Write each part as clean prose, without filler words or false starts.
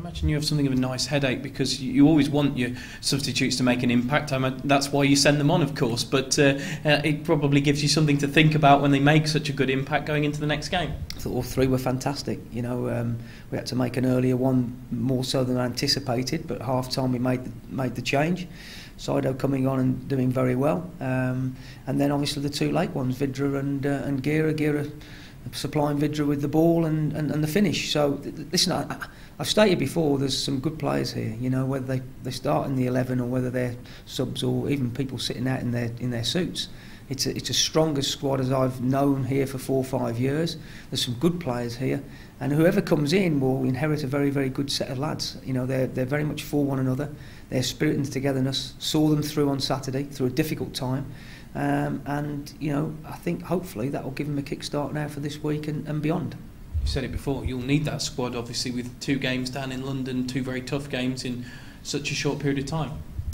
imagine you have something of a nice headache, because you always want your substitutes to make an impact. That's why you send them on, of course, but it probably gives you something to think about when they make such a good impact going into the next game. I thought all three were fantastic. You know, we had to make an earlier one, more so than anticipated, but half-time we made the change. Sido coming on and doing very well, and then obviously the two late ones, Vidra and Gira supplying Vidra with the ball and the finish. So listen, I've stated before, there's some good players here. You know, whether they start in the 11 or whether they're subs or even people sitting out in their suits. It's a stronger squad as I've known here for 4 or 5 years. There's some good players here, and whoever comes in will inherit a very, very good set of lads. You know, they're very much for one another. Their spirit and togetherness saw them through on Saturday, through a difficult time, and you know, I think hopefully that will give them a kick-start now for this week and beyond. You said it before, you'll need that squad obviously with 2 games down in London, 2 very tough games in such a short period of time.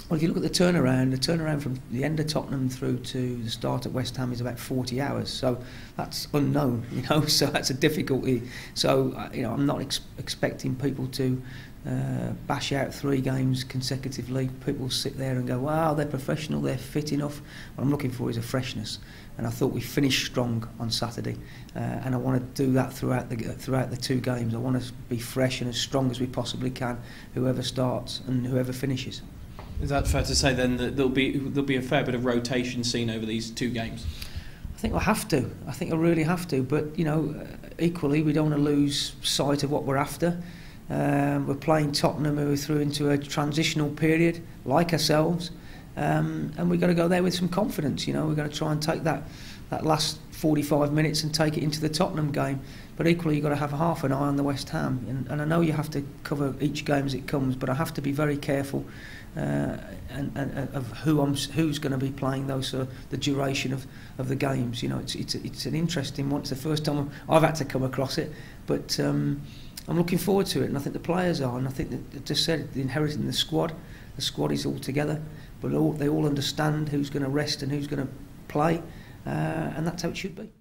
Well, if you look at the turnaround from the end of Tottenham through to the start at West Ham is about 40 hours. So that's unknown, you know. So that's a difficulty. So you know, I'm not expecting people to bash out 3 games consecutively. People sit there and go, "Wow, they're professional, they're fit enough." What I'm looking for is a freshness, and I thought we finished strong on Saturday, and I want to do that throughout the 2 games. I want to be fresh and as strong as we possibly can, whoever starts and whoever finishes. Is that fair to say then that there'll be a fair bit of rotation seen over these 2 games? I think I have to. I think I really have to. But you know, equally we don't want to lose sight of what we're after. We're playing Tottenham, who are through into a transitional period, like ourselves, and we've got to go there with some confidence. You know, we're going to try and take that last 45 minutes and take it into the Tottenham game. But equally, you've got to have half an eye on the West Ham. And I know you have to cover each game as it comes, but I have to be very careful of who's going to be playing those the duration of the games. You know, it's an interesting one. It's the first time I've had to come across it, but I'm looking forward to it, and I think the players are, and I think that, just said, inheriting the squad is all together, but they all understand who's going to rest and who's going to play, and that's how it should be.